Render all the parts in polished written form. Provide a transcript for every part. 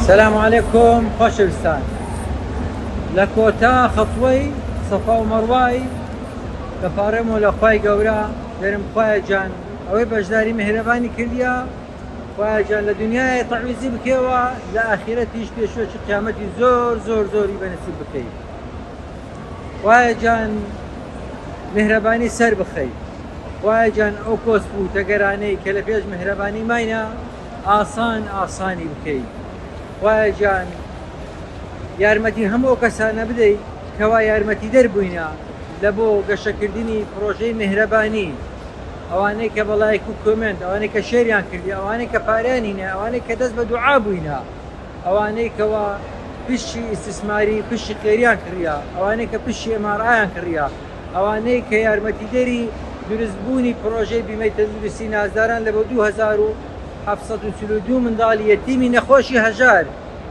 السلام عليكم خۆشەویستان. لە کۆتا خەتوەی سەفا و مەڕوای کە پارەمەوە لە خوای گەورە دەرم خوایە جان ئەوەی بەشداری میهرەبانی کردیە، خوایە جان لە دنیای تەعویزی بکەوە، لە ئاخرەتیش پێشوەچی قیامەتی زۆر زۆر زۆری بەنسیب بکەیت. خوایە جان میهرەبانی سەر بخەیت. خوایە جان ئەو کۆسپ و تەگەرانەی کە لە پێش میهرەبانی ماینە ئاسانی بکەیت. خوایە جان یارمەتی هەموو کەسانە بدەیت کەوا یارمەتی دەربووینە لە بۆ گەشەکردنی پرۆژەی میهرەبانی، ئەوانەی کە بەڵایک و کۆمنت، ئەوانەی کە شێریان کردی، ئەوانەی کە پارێنینە، ئەوانەی کە دەست بە دوعا بووینە، ئەوانەی کەوا پشتی ئیستیسماری پشتی قێریان کڕیا، ئەوانەی کە پشتی ئێمارایان کڕیا، ئەوانەی کە یارمەتی دەری دروستبوونی پرۆژەی بیمەی تەندروستی نازداران لە بۆ 2742 منداڵی یەتیمی نەخۆشی هەژار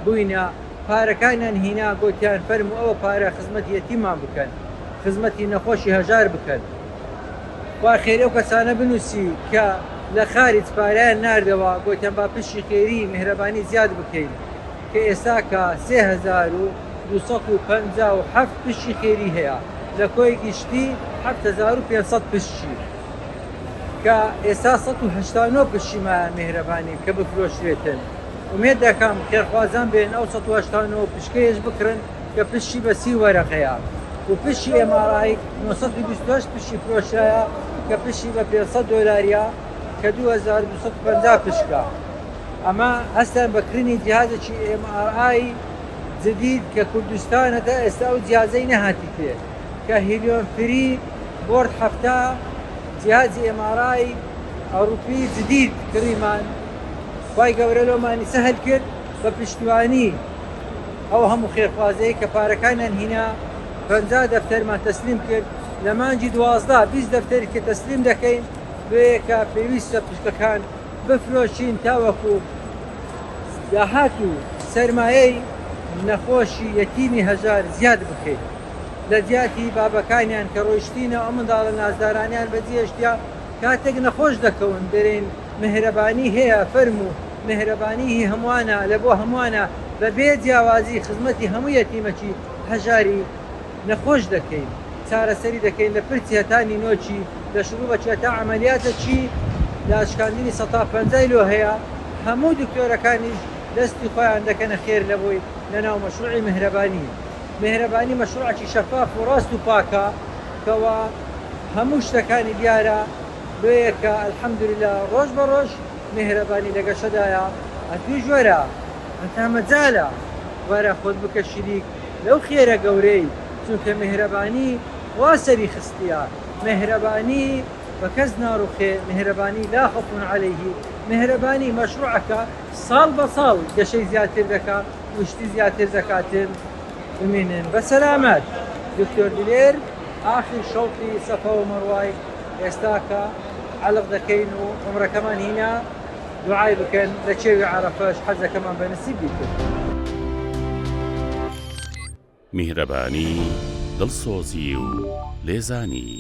بووینە، پارەکانیان هینا گوتیان فەرمو ئەوە پارە خزمەتی یەتیمان بکەن، خزمەتی نەخۆشی هەژار بکەن. خوا خێری ئەو کەسانە بنووسی کە لە خارج پارەیان ناردەوە، گوتیان با پشتی خێری میهرەبانی زیاد بکەین، کە ئێستا کە 3257 پشتی خێری هەیە، لە کۆی گشتی 7500 پشتی، کە ئێستا 189 پشتیمایان میهرەبانی کە بفرۆشرێتن. ومێد دەکەم خێرخوازان بێن ئەو 189 پشکەیەش بکڕن کە پشتی بە 30 وەرەقەیە، و پشتی ئێمارای 928 پشتی فرۆشایە کە پشتی بە $500 کە 2250 پشکە. ئەمە هەستان بەکردنی جیهازێکی MRI جدید کە کوردستانەدا ئێستا ئەو جیهازەی نەهاتی پێ، کە هیلیۆن فری بۆرد هەفتە جیهازی MRI ئەوروپی جدید کڕیمان. خوای گەورە لۆمانی سەهل کرد بە پشتیوانی ئەو هەموو خێرخوازەیە کە پارەکانیان هینا 50 دەفتەرمان تەسلیم کرد. لە مانجی 12-20 دەفتەری کە تەسلیم دەکەین بۆیە کە پێویستە پشکەکان بفرۆشین تاوەکو داهات و سەرمایەی نەخۆشی یەتیمی هەژار زیاد بکەین لە جیاتی بابەکانیان کە ڕۆیشتینە ئەو منداڵە نازدارانیان بەجێشتیا کاتێک نەخۆش دەکەون دەرێن میهرەبانی هەیە، فەرموو میهرەبانی هەمووانە لە بۆ هەمووانە بە بێ جیاوازی خزمەتی هەموو یەتیمەکی هەژاری نەخۆش دەکەین، چارەسەری دەکەین لە پرچی هەتانی نۆچی، لە شروع بەچی تا عەمەلیاتە چی لە ئاشکاندنی 150 لۆ هەیە. هەموو دکتۆرەکانیش دەستی خۆیان دەکەنە خێر لە بۆی لەناو مەشروعی میهرەبانی. میهرەبانی مەشروعێکی شەفاف و ڕاست و پاکە کەوا هەموو شتەکانی دیارە، بۆیە کە ئەلحەمدولیلا ڕۆژ بە ڕۆژ میهرەبانی لە گەشەدایە. ئەتویش وەرە ئەنتا مەجالە وەرە خۆت بکە شیریک لەو خێرە گەورەی، چونکە میهرەبانی وا سەری خستیە. میهرەبانی بە کەس ناڕوخێ، میهرەبانی لا خەوفون عەلەیهی. میهرەبانی مەشروعەکە ساڵ بە ساڵ گەشەی زیاتر دەکات، وشتی زیاتر دەکاتن. بمێنن بە سەلامەت. دکتۆر دلێر ئاخر شەوقی سەفا و مەڕوای ئێستا کە عەلق دەکەین و عومرەکەمان هینا، دوعای بکەن لە چێوی عەرەفەش حەجەکەمان بەنسیبی کرد. میهرەبانی دڵسۆزی و لێزانی.